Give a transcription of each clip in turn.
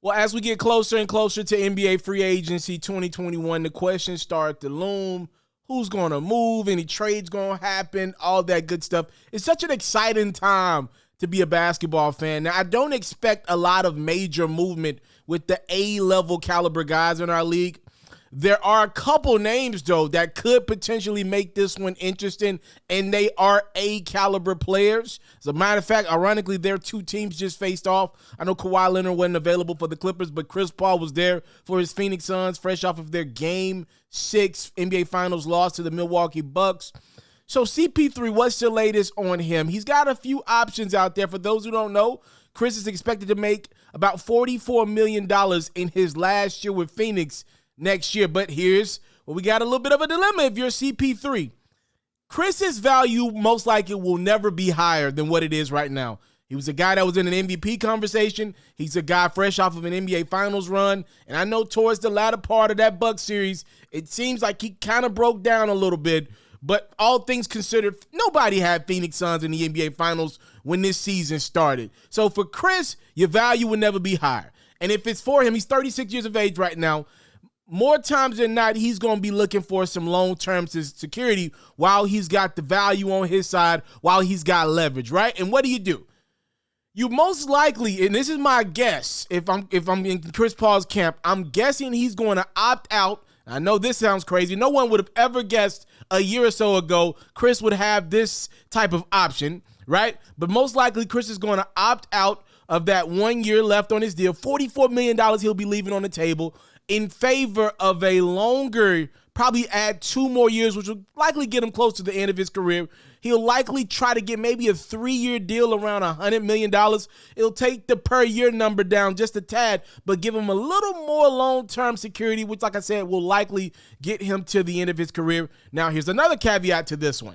Well, as we get closer and closer to NBA free agency 2021, the questions start to loom. Who's going to move? Any trades going to happen? All that good stuff. It's such an exciting time to be a basketball fan. Now, I don't expect a lot of major movement with the A-level caliber guys in our league. There are a couple names, though, that could potentially make this one interesting, and they are A-caliber players. As a matter of fact, ironically, their two teams just faced off. I know Kawhi Leonard wasn't available for the Clippers, but Chris Paul was there for his Phoenix Suns, fresh off of their Game 6 NBA Finals loss to the Milwaukee Bucks. So CP3, what's the latest on him? He's got a few options out there. For those who don't know, Chris is expected to make about $44 million in his last year with Phoenix next year. But here's where we got a little bit of a dilemma if you're CP3. Chris's value most likely will never be higher than what it is right now. He was a guy that was in an MVP conversation. He's a guy fresh off of an NBA Finals run. And I know towards the latter part of that Bucks series, it seems like he kind of broke down a little bit. But all things considered, nobody had Phoenix Suns in the NBA Finals when this season started. So for Chris, your value will never be higher. And if it's for him, he's 36 years of age right now. More times than not, he's going to be looking for some long-term security while he's got the value on his side, while he's got leverage, right? And what do? You most likely, and this is my guess, if I'm in Chris Paul's camp, I'm guessing he's going to opt out. I know this sounds crazy. No one would have ever guessed a year or so ago Chris would have this type of option, right? But most likely Chris is going to opt out of that 1 year left on his deal. $44 million he'll be leaving on the table in favor of a longer, probably add 2 more years, which will likely get him close to the end of his career. He'll likely try to get maybe a 3-year deal around $100 million. It'll take the per year number down just a tad, but give him a little more long-term security, which, like I said, will likely get him to the end of his career. Now, here's another caveat to this one.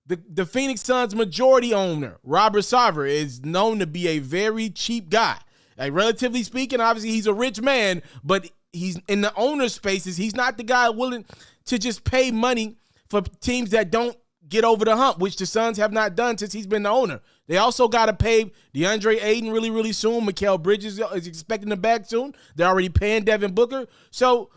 The Phoenix Suns majority owner, Robert Sarver, is known to be a very cheap guy. Like, relatively speaking, obviously, he's a rich man, but he's in the owner spaces. He's not the guy willing to just pay money for teams that don't get over the hump, which the Suns have not done since he's been the owner. They also got to pay DeAndre Ayton really, really soon. Mikal Bridges is expecting him back soon. They're already paying Devin Booker. So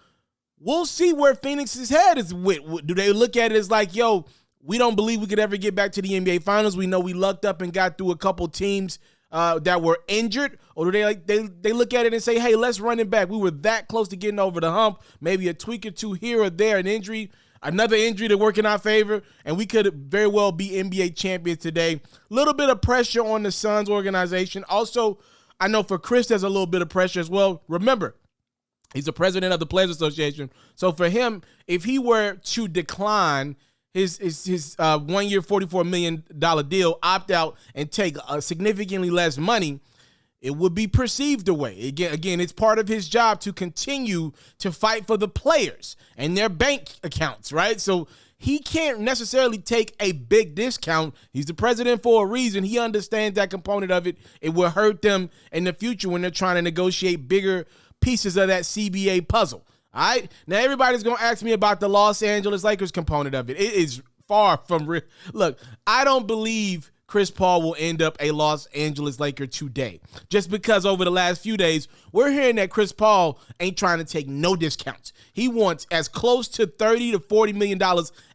we'll see where Phoenix's head is with. Do they look at it as like, yo, we don't believe we could ever get back to the NBA Finals. We know we lucked up and got through a couple teams that were injured, or do they look at it and say, hey, let's run it back. We were that close to getting over the hump. Maybe a tweak or two here or there, an injury, another injury to work in our favor, and we could very well be NBA champions today. A little bit of pressure on the Suns organization. Also, I know for Chris, there's a little bit of pressure as well. Remember, he's the president of the Players Association. So for him, if he were to decline his 1 year, $44 million deal, opt out, and take significantly less money, it would be perceived away. Again, it's part of his job to continue to fight for the players and their bank accounts, right? So he can't necessarily take a big discount. He's the president for a reason. He understands that component of it. It will hurt them in the future when they're trying to negotiate bigger pieces of that CBA puzzle. All right? Now, everybody's going to ask me about the Los Angeles Lakers component of it. It is far from real. Look, I don't believe Chris Paul will end up a Los Angeles Laker today. Just because over the last few days, we're hearing that Chris Paul ain't trying to take no discounts. He wants as close to $30 to $40 million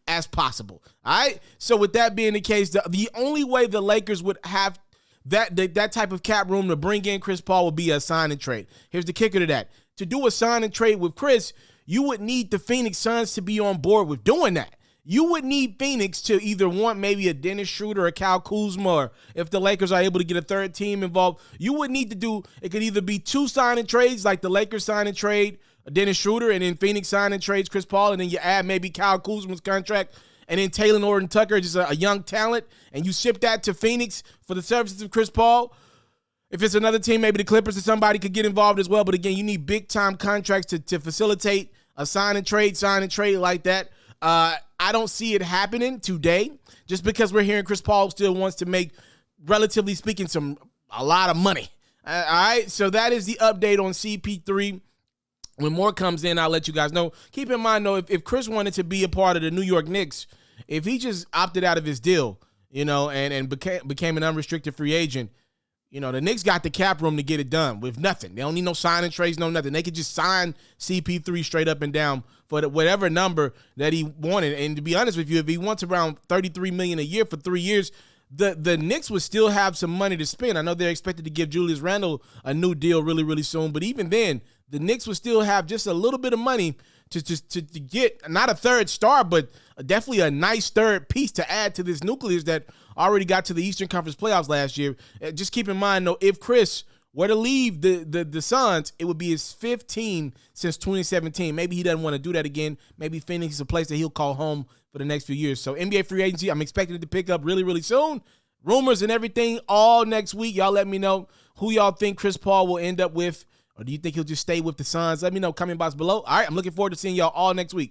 as possible. All right? So with that being the case, the only way the Lakers would have that type of cap room to bring in Chris Paul would be a sign and trade. Here's the kicker to that. To do a sign and trade with Chris, you would need the Phoenix Suns to be on board with doing that. You would need Phoenix to either want maybe a Dennis Schroeder or Kyle Kuzma, or if the Lakers are able to get a third team involved, you would need to do, it could either be 2 sign and trades, like the Lakers sign and trade Dennis Schroeder, and then Phoenix sign and trades Chris Paul, and then you add maybe Kyle Kuzma's contract, and then Taylor Norton Tucker, just a young talent, and you ship that to Phoenix for the services of Chris Paul. If it's another team, maybe the Clippers or somebody could get involved as well. But again, you need big-time contracts to facilitate a sign and trade like that. I don't see it happening today just because we're hearing Chris Paul still wants to make, relatively speaking, a lot of money. All right, so that is the update on CP3. When more comes in, I'll let you guys know. Keep in mind, though, if Chris wanted to be a part of the New York Knicks, if he just opted out of his deal, and became an unrestricted free agent, You know, the Knicks got the cap room to get it done with nothing. They don't need no signing trades, no nothing. They could just sign CP3 straight up and down for whatever number that he wanted. And to be honest with you, if he wants around $33 million a year for 3 years, the Knicks would still have some money to spend. I know they're expected to give Julius Randle a new deal really, really soon. But even then, the Knicks would still have just a little bit of money to get not a third star, but definitely a nice third piece to add to this nucleus that already got to the Eastern Conference playoffs last year. Just keep in mind, though, if Chris were to leave the Suns, it would be his 15 since 2017. Maybe he doesn't want to do that again. Maybe Phoenix is a place that he'll call home for the next few years. So NBA free agency, I'm expecting it to pick up really, really soon. Rumors and everything all next week. Y'all let me know who y'all think Chris Paul will end up with. Or do you think he'll just stay with the Suns? Let me know. Comment box below. All right, I'm looking forward to seeing y'all all next week.